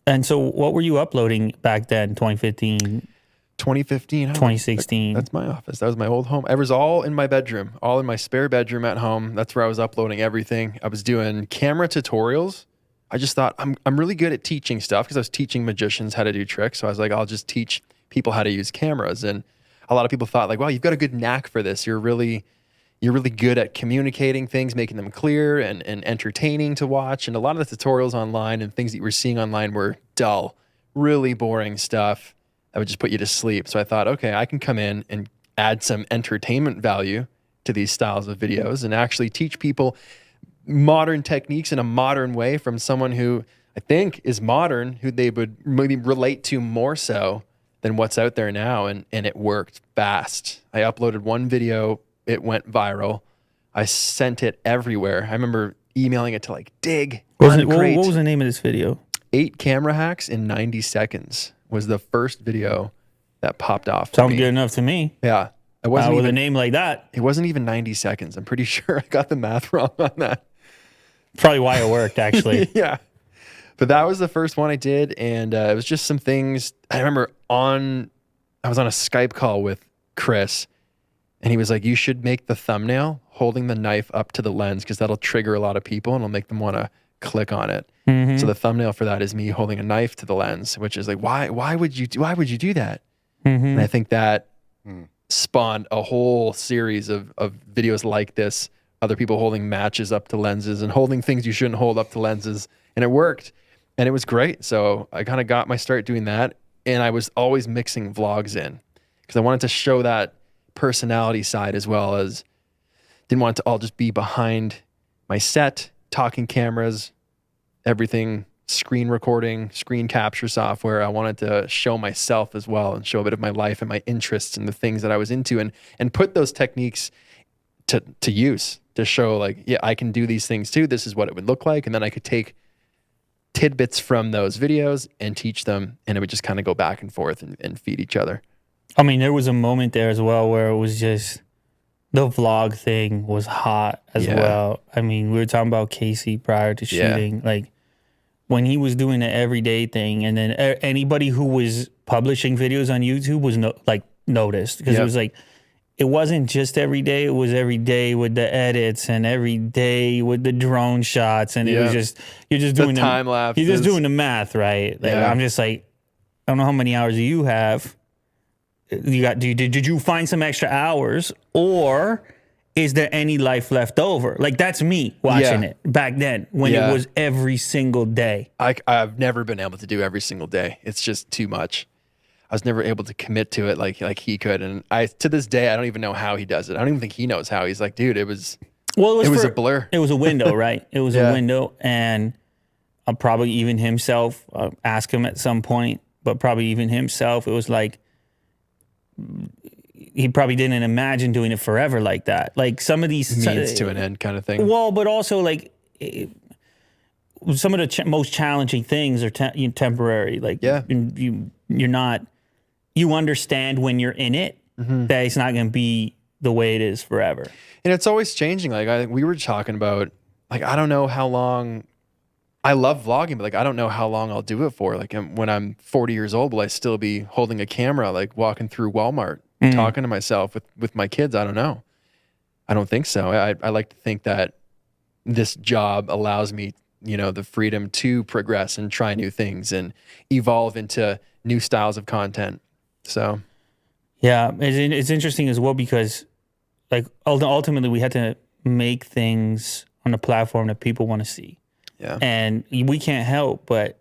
And so what were you uploading back then, 2015? 2015. 2016. That's my office. That was my old home. It was all in my bedroom, all in my spare bedroom at home. That's where I was uploading everything. I was doing camera tutorials. I just thought I'm really good at teaching stuff because I was teaching magicians how to do tricks. So I was like, I'll just teach people how to use cameras. And a lot of people thought like, wow, you've got a good knack for this. You're really good at communicating things, making them clear and entertaining to watch. And a lot of the tutorials online and things that you were seeing online were dull, really boring stuff that would just put you to sleep. So I thought, okay, I can come in and add some entertainment value to these styles of videos and actually teach people modern techniques in a modern way from someone who I think is modern, who they would maybe relate to more so than what's out there now. And it worked fast. I uploaded one video. It went viral. I sent it everywhere. I remember emailing it to like Dig. What was the name of this video? 8 camera hacks in 90 seconds was the first video that popped off. Sounds good enough to me. Yeah. It wasn't with even a name like that. It wasn't even 90 seconds. I'm pretty sure I got the math wrong on that. Probably why it worked, actually. Yeah. But that was the first one I did. And it was just some things. I remember I was on a Skype call with Chris. And he was like, you should make the thumbnail holding the knife up to the lens because that'll trigger a lot of people and it'll make them want to click on it. So the thumbnail for that is me holding a knife to the lens, which is like, why would you do that? And I think that spawned a whole series of videos like this, other people holding matches up to lenses and holding things you shouldn't hold up to lenses. And it worked. And it was great. So I kind of got my start doing that. And I was always mixing vlogs in because I wanted to show that personality side as well as didn't want it to all just be behind my set, talking cameras, everything, screen recording, screen capture software. I wanted to show myself as well and show a bit of my life and my interests and the things that I was into and put those techniques to use to show like, yeah, I can do these things too. This is what it would look like. And then I could take tidbits from those videos and teach them. And it would just kind of go back and forth and feed each other. I mean, there was a moment there as well where it was just the vlog thing was hot as well. I mean, we were talking about Casey prior to shooting. Like when he was doing the everyday thing, and then anybody who was publishing videos on YouTube was noticed because it was like, it wasn't just every day. It was every day with the edits and every day with the drone shots. And it was just, you're just doing the time lapse. You're just doing the math, right? Like, I'm just like, I don't know how many hours do you have. Did you find some extra hours, or is there any life left over? Like that's me watching it back then when it was every single day. I've never been able to do every single day. It's just too much. I was never able to commit to it like he could, and to this day I don't even know how he does it. I don't even think he knows how. He's like, dude, it was a blur. It was a window, right? It was a window, and I'll probably even himself ask him at some point, but probably even himself, it was like. He probably didn't imagine doing it forever like that. Like some of these means to an end kind of thing. Well, but also like some of the most challenging things are temporary. Like you're not. You understand when you're in it that it's not going to be the way it is forever. And it's always changing. Like we were talking about. Like I don't know how long. I love vlogging, but like I don't know how long I'll do it for. Like when I'm 40 years old, will I still be holding a camera, like walking through Walmart, talking to myself with my kids? I don't know. I don't think so. I like to think that this job allows me, the freedom to progress and try new things and evolve into new styles of content. So, yeah, it's interesting as well because, like, ultimately we had to make things on a platform that people want to see. Yeah. And we can't help but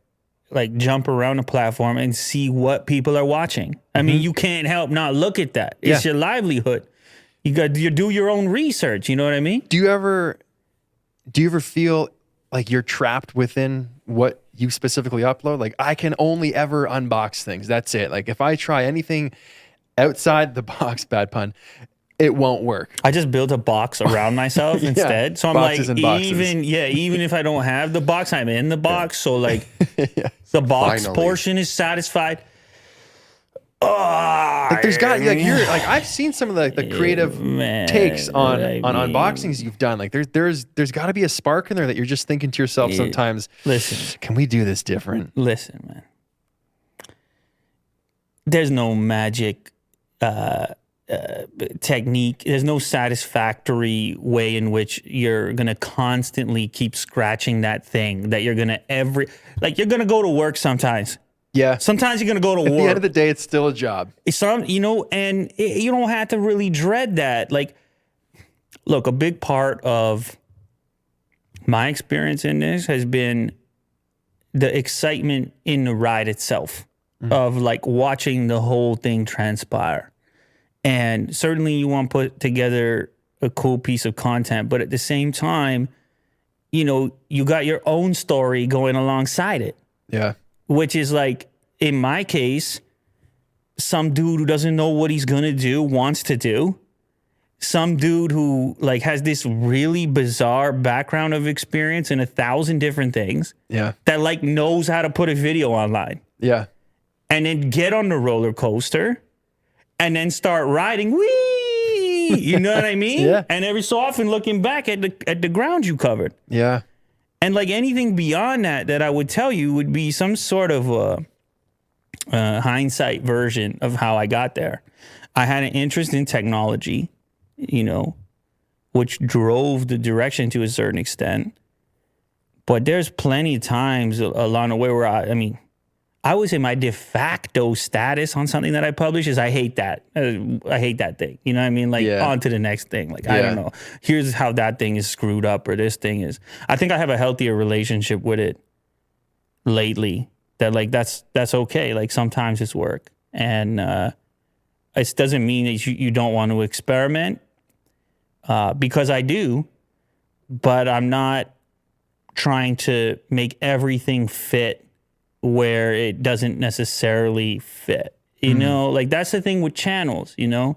like jump around the platform and see what people are watching. I mean, you can't help not look at that. It's your livelihood. You do your own research. You know what I mean? Do you ever feel like you're trapped within what you specifically upload? Like I can only ever unbox things. That's it. Like if I try anything outside the box, bad pun, it won't work. I just built a box around myself instead. So I'm boxes like, even if I don't have the box, I'm in the box. So like the box portion is satisfied. Like There's got like I've seen some of the creative takes on unboxings you've done. Like there's got to be a spark in there that you're just thinking to yourself sometimes. Listen, can we do this different? Listen, man. There's no magic technique. There's no satisfactory way in which you're gonna constantly keep scratching that thing that you're gonna you're gonna go to work sometimes. Yeah. Sometimes you're gonna go to work. At the end of the day, it's still a job. You don't have to really dread that. Like, look, a big part of my experience in this has been the excitement in the ride itself of like watching the whole thing transpire. And certainly you want to put together a cool piece of content, but at the same time, you got your own story going alongside it. Yeah. Which is like, in my case, some dude who doesn't know what he's going to do wants to do. Some dude who like has this really bizarre background of experience in 1,000 different things. Yeah. That like knows how to put a video online. Yeah. And then get on the roller coaster and then start riding. Whee! You know what I mean? Yeah. And every so often looking back at the ground you covered. Yeah. And like anything beyond that I would tell you would be some sort of a hindsight version of how I got there. I had an interest in technology, which drove the direction to a certain extent. But there's plenty of times along the way where I would say my de facto status on something that I publish is I hate that. I hate that thing. You know what I mean? Like on to the next thing. Like, I don't know. Here's how that thing is screwed up or this thing is. I think I have a healthier relationship with it lately that like that's okay. Like sometimes it's work. And it doesn't mean that you don't want to experiment because I do, but I'm not trying to make everything fit where it doesn't necessarily fit, like that's the thing with channels, I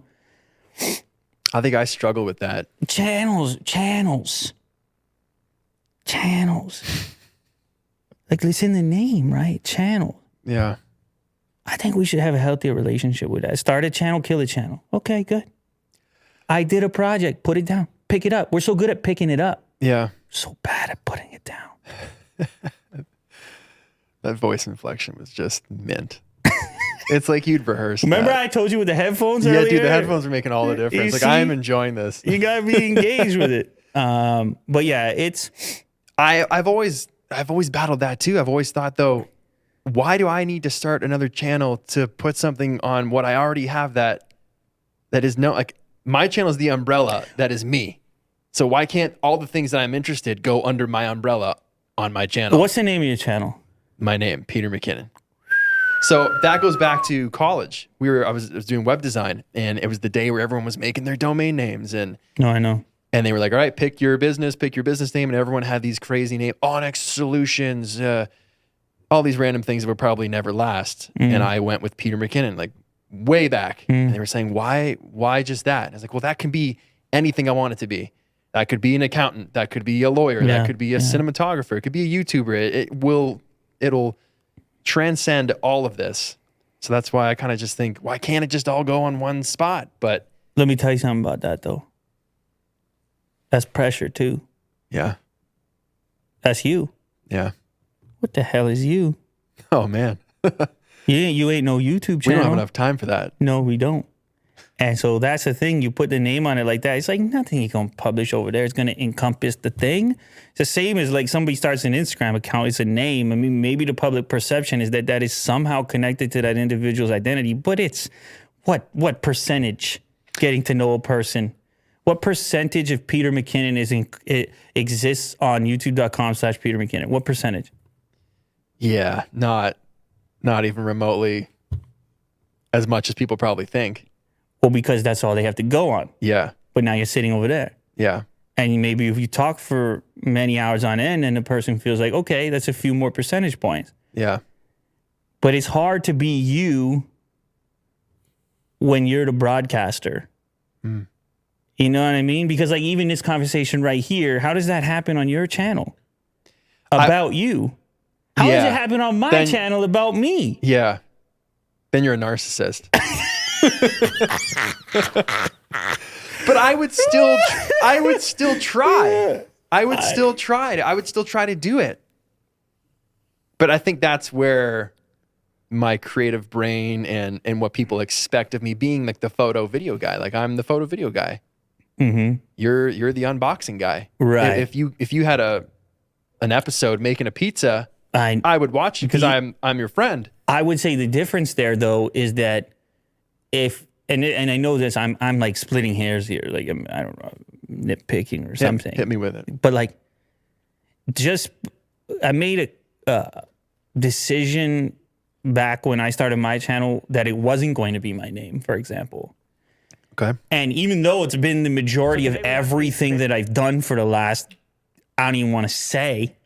think I struggle with that. Channels. Like it's in the name, right? Channel. Yeah. I think we should have a healthier relationship with that. Start a channel, kill a channel. Okay, good. I did a project, put it down, pick it up. We're so good at picking it up. Yeah. So bad at putting it down. That voice inflection was just mint. It's like you'd rehearsed. Remember I told you with the headphones earlier? Yeah, dude, the headphones are making all the difference. Like, I'm enjoying this. You gotta be engaged with it. But yeah, it's. I've always battled that too. I've always thought though, why do I need to start another channel to put something on what I already have that is my channel is the umbrella that is me. So why can't all the things that I'm interested go under my umbrella on my channel? What's the name of your channel? My name, Peter McKinnon. So that goes back to college. I was doing web design, and it was the day where everyone was making their domain names, and no, I know. And they were like, "All right, pick your business name," and everyone had these crazy names, Onyx Solutions, all these random things that would probably never last. And I went with Peter McKinnon, like way back. And they were saying, "Why just that?" And I was like, "Well, that can be anything I want it to be. That could be an accountant. That could be a lawyer. That could be a cinematographer. It could be a YouTuber. It'll transcend all of this." So that's why I kind of just think, why can't it just all go on one spot? But let me tell you something about that though. That's pressure too. Yeah. That's you. Yeah. What the hell is you? Oh man. You ain't no YouTube channel. We don't have enough time for that. No, we don't. And so that's the thing. You put the name on it like that. It's like nothing you can publish over there is going to encompass the thing. It's the same as like somebody starts an Instagram account. It's a name. I mean, maybe the public perception is that is somehow connected to that individual's identity. But it's what percentage getting to know a person? What percentage of Peter McKinnon exists on youtube.com/Peter McKinnon? What percentage? Yeah, not even remotely as much as people probably think. Well, because that's all they have to go on. Yeah. But now you're sitting over there. Yeah. And maybe if you talk for many hours on end and the person feels like, okay, that's a few more percentage points. Yeah. But it's hard to be you when you're the broadcaster. You know what I mean? Because like even this conversation right here, how does that happen on your channel? About you? How does it happen on my channel about me? Yeah. Then you're a narcissist. But I would still try. I would still try to do it. But I think that's where my creative brain and what people expect of me being like the photo video guy. Like I'm the photo video guy. Mm-hmm. You're the unboxing guy. Right. If you had an episode making a pizza, I would watch it because I'm your friend. I would say the difference there though is that and I know this, I'm like splitting hairs here, like I don't know, nitpicking or something. Hit me with it. But like, I made a decision back when I started my channel that it wasn't going to be my name, for example. Okay. And even though it's been the majority of everything that I've done for the last, I don't even want to say,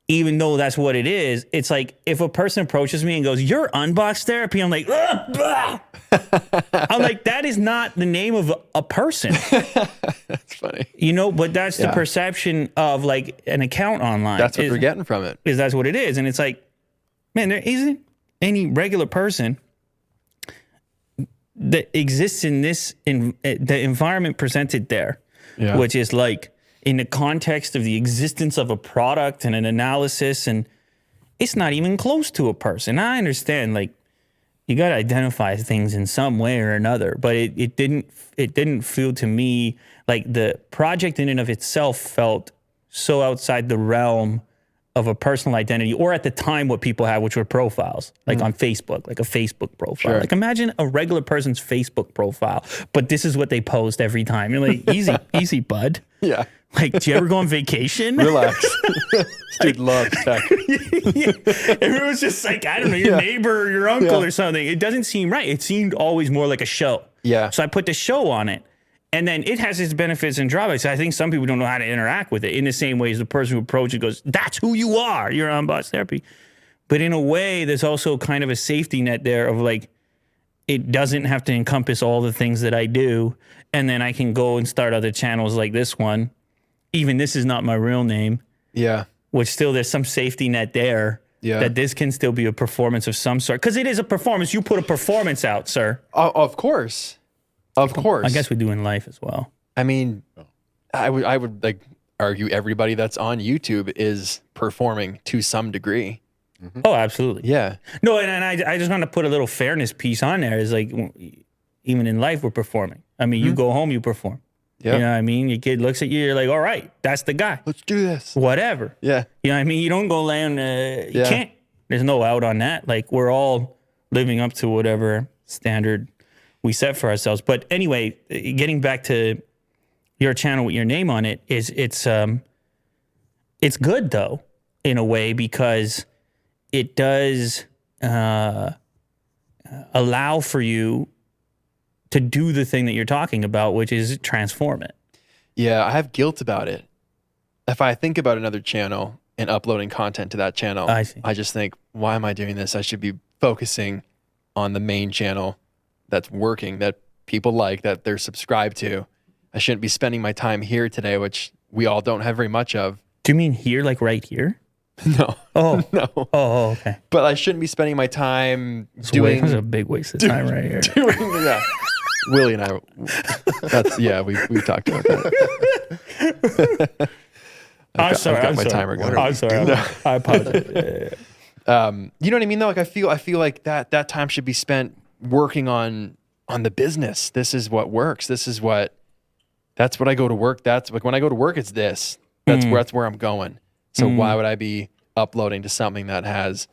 even though that's what it is, it's like if a person approaches me and goes, "You're Unbox Therapy," I'm like, "Ugh, I'm like, that is not the name of a person. That's funny. You know, but that's the perception of like an account online. That's what we're getting from it. Is that's what it is. And it's like, man, there isn't any regular person that exists in the environment presented there, which is like in the context of the existence of a product and an analysis, and it's not even close to a person. I understand, like, you got to identify things in some way or another, but it didn't feel to me like the project in and of itself felt so outside the realm of a personal identity, or at the time what people had, which were profiles, like on Facebook, like a Facebook profile. Like imagine a regular person's Facebook profile, but this is what they post every time. You're like, easy, bud. Yeah. Like, do you ever go on vacation? Relax. Dude loves tech. If it was just like, I don't know, your neighbor or your uncle or something, it doesn't seem right. It seemed always more like a show. Yeah. So I put the show on it. And then it has its benefits and drawbacks. I think some people don't know how to interact with it in the same way as the person who approaches it goes, "That's who you are. You're on Unbox Therapy." But in a way, there's also kind of a safety net there of like, it doesn't have to encompass all the things that I do. And then I can go and start other channels like this one. Even this is not my real name. Yeah. Which still there's some safety net there. Yeah. That this can still be a performance of some sort. Because it is a performance. You put a performance out, sir. Of course. Of course. I guess we do in life as well. I mean, I would like argue everybody that's on YouTube is performing to some degree. Mm-hmm. Oh, absolutely. Yeah. No, and I just want to put a little fairness piece on there. Is like, even in life, we're performing. I mean, you go home, you perform. Yeah. You know what I mean? Your kid looks at you, you're like, all right, that's the guy. Let's do this. Whatever. Yeah. You know what I mean? You don't go land, you can't. There's no out on that. Like, we're all living up to whatever standard we set for ourselves. But anyway, getting back to your channel with your name on it, it's good though, in a way, because it does allow for you to do the thing that you're talking about, which is transform it. Yeah, I have guilt about it. If I think about another channel and uploading content to that channel, I just think, why am I doing this? I should be focusing on the main channel that's working, that people like, that they're subscribed to. I shouldn't be spending my time here today, which we all don't have very much of. Do you mean here, like right here? No. Oh. No. Oh, okay. But I shouldn't be spending my time doing... It's a big waste of time right here. Yeah. Willie and I, we've talked about that. I'm sorry. I've got my timer going. I'm sorry. No. I apologize. You know what I mean, though? Like, I feel like that time should be spent working on the business. This is what works. That's what I go to work. That's like when I go to work, it's this. That's where I'm going. So why would I be uploading to something that has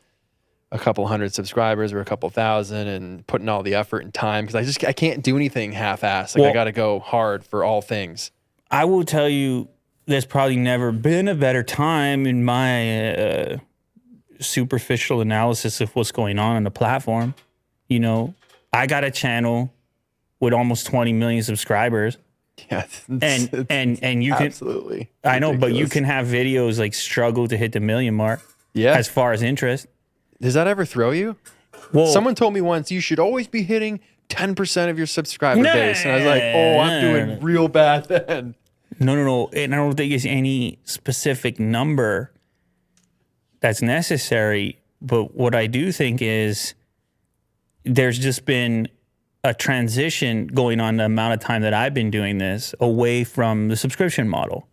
a couple hundred subscribers or a couple thousand and putting all the effort and time? Because I can't do anything half-assed. Like, I got to go hard for all things. I will tell you, there's probably never been a better time in my superficial analysis of what's going on the platform. You know, I got a channel with almost 20 million subscribers. Yeah, and you can absolutely. I know, but you can have videos like struggle to hit the million mark. Yeah, as far as interest. Does that ever throw you? Well, someone told me once you should always be hitting 10% of your subscriber base, and I was like, oh, I'm doing real bad then. No, and I don't think it's any specific number that's necessary. But what I do think is there's just been a transition going on the amount of time that I've been doing this away from the subscription model.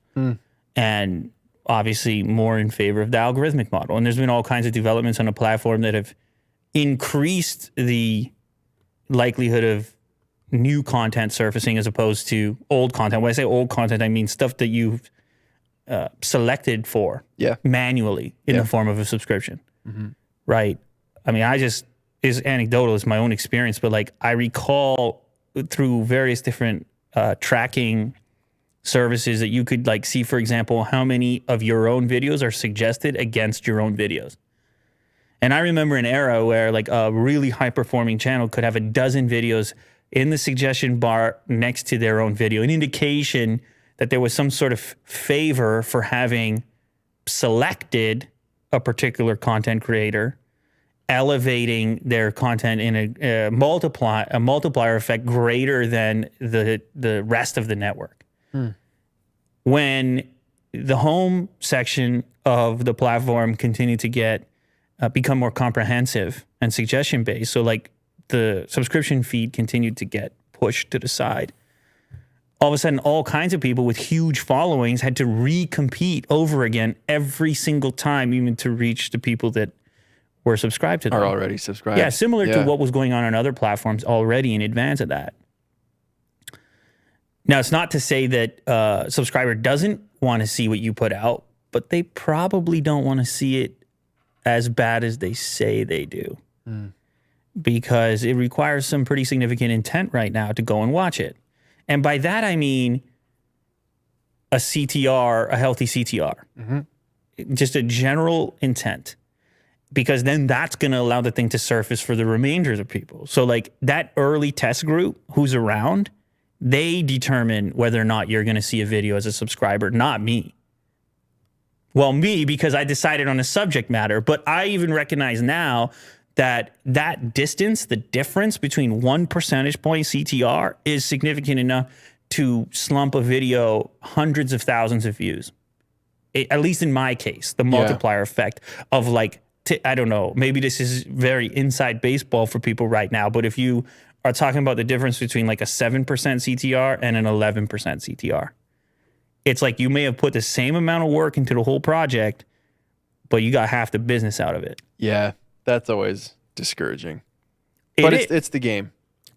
And obviously more in favor of the algorithmic model. And there's been all kinds of developments on a platform that have increased the likelihood of new content surfacing as opposed to old content. When I say old content, I mean stuff that you've selected for manually in the form of a subscription, right? I mean, is anecdotal, it's my own experience, but like I recall through various different tracking services that you could like see, for example, how many of your own videos are suggested against your own videos. And I remember an era where like a really high performing channel could have a dozen videos in the suggestion bar next to their own video, an indication that there was some sort of favor for having selected a particular content creator, elevating their content in a multiplier effect greater than the rest of the network. When the home section of the platform continued to become more comprehensive and suggestion based, so like the subscription feed continued to get pushed to the side, all of a sudden all kinds of people with huge followings had to recompete over again every single time, even to reach the people that were subscribed to them. Are already subscribed. Yeah, similar to what was going on other platforms already in advance of that. Now, it's not to say that a subscriber doesn't want to see what you put out, but they probably don't want to see it as bad as they say they do. Because it requires some pretty significant intent right now to go and watch it. And by that, I mean a CTR, a healthy CTR. Just a general intent. Because then that's going to allow the thing to surface for the remainder of the people. So like that early test group who's around, they determine whether or not you're going to see a video as a subscriber, not me. Well, me, because I decided on a subject matter, but I even recognize now that distance, the difference between 1 percentage point CTR is significant enough to slump a video hundreds of thousands of views. At least in my case, the multiplier effect of like, I don't know, maybe this is very inside baseball for people right now, but if you are talking about the difference between like a 7% CTR and an 11% CTR, it's like you may have put the same amount of work into the whole project, but you got half the business out of it. Yeah, that's always discouraging. But it's the game.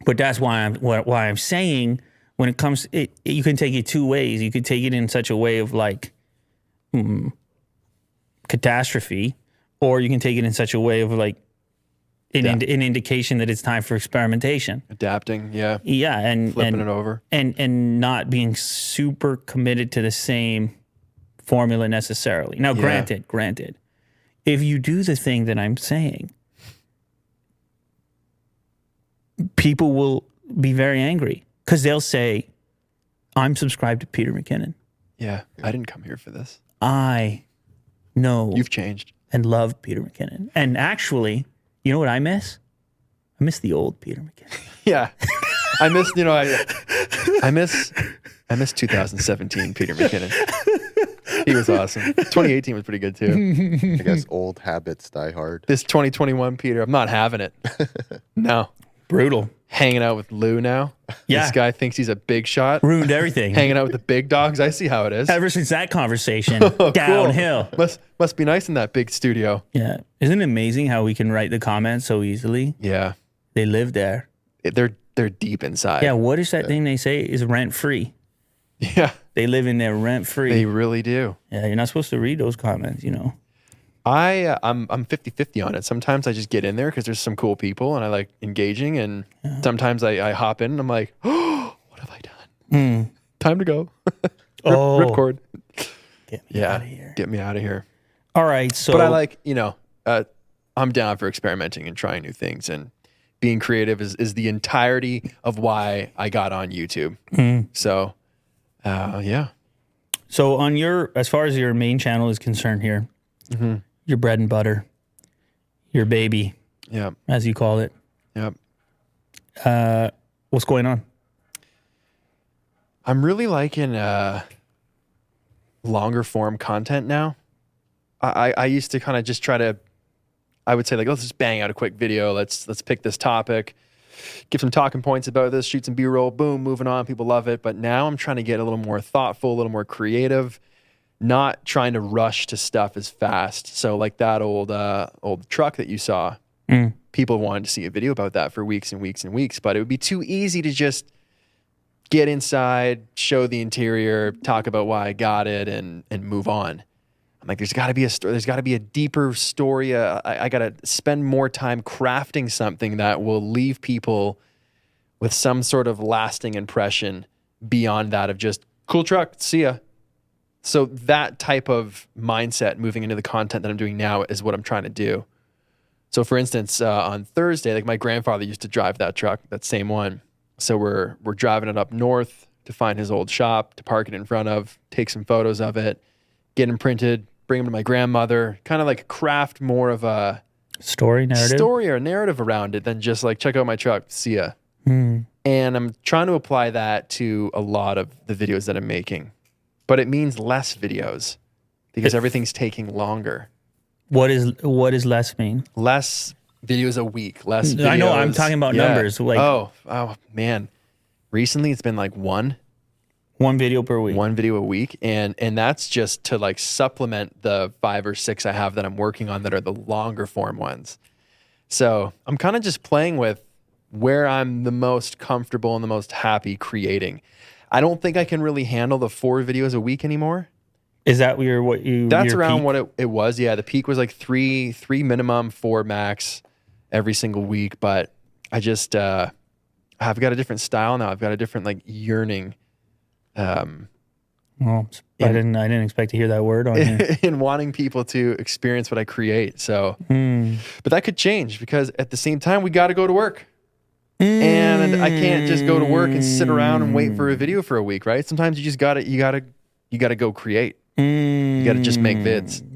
But that's why I'm saying when it comes, you can take it two ways. You could take it in such a way of like catastrophe, or you can take it in such a way of like an indication that it's time for experimentation, adapting, and flipping it over, and not being super committed to the same formula necessarily. Now, granted, if you do the thing that I'm saying, people will be very angry because they'll say, "I'm subscribed to Peter McKinnon." Yeah, I didn't come here for this. I know you've changed and love Peter McKinnon, and actually. You know what I miss? I miss the old Peter McKinnon. Yeah. I miss 2017 Peter McKinnon. He was awesome. 2018 was pretty good too. I guess old habits die hard. This 2021 Peter, I'm not having it. No. Brutal. Hanging out with Lou now. Yeah. This guy thinks he's a big shot. Ruined everything. Hanging out with the big dogs. I see how it is. Ever since that conversation, downhill. Cool. Must be nice in that big studio. Yeah. Isn't it amazing how we can write the comments so easily? Yeah. They live there. They're deep inside. Yeah. What is that thing they say is rent free? Yeah. They live in there rent free. They really do. Yeah. You're not supposed to read those comments, you know. I'm 50-50 on it. Sometimes I just get in there because there's some cool people and I like engaging, and sometimes I hop in and I'm like, oh, what have I done? Time to go. Ripcord. Get me out of here. Get me out of here. All right. So, but I like, I'm down for experimenting and trying new things, and being creative is the entirety of why I got on YouTube. So, yeah. So as far as your main channel is concerned here, your bread and butter, your baby, as you call it. Yep. What's going on? I'm really liking longer form content now. I used to kind of just try to, I would say like, let's just bang out a quick video. Let's pick this topic. give some talking points about this, shoot some B-roll, boom, moving on. People love it. But now I'm trying to get a little more thoughtful, a little more creative, not trying to rush to stuff as fast. So like that old truck that you saw, people wanted to see a video about that for weeks and weeks and weeks, but it would be too easy to just get inside, show the interior, talk about why I got it, and move on. I'm like, there's got to be a story. There's got to be a deeper story. I got to spend more time crafting something that will leave people with some sort of lasting impression beyond that of just cool truck, see ya. So that type of mindset moving into the content that I'm doing now is what I'm trying to do. So for instance, on Thursday, like my grandfather used to drive that truck, that same one. So we're driving it up north to find his old shop, to park it in front of, take some photos of it, get them printed, bring them to my grandmother, kind of like craft more of a story or a narrative around it than just like, check out my truck, see ya. And I'm trying to apply that to a lot of the videos that I'm making. But it means less videos because everything's taking longer. What does less mean? Less videos a week, less videos. I know, I'm talking about numbers. Like, oh man. Recently it's been like one video per week. One video a week. And that's just to like supplement the 5 or 6 I have that I'm working on that are the longer form ones. So I'm kind of just playing with where I'm the most comfortable and the most happy creating. I don't think I can really handle the 4 videos a week anymore. Is that That's your around peak? what it was. Yeah, the peak was like 3 minimum, 4 max every single week. But I just I've got a different style now. I've got a different like yearning. Well, I didn't expect to hear that word on here. In wanting people to experience what I create. So, but that could change because at the same time we got to go to work. And I can't just go to work and sit around and wait for a video for a week, right? Sometimes you just gotta go create. You gotta just make vids.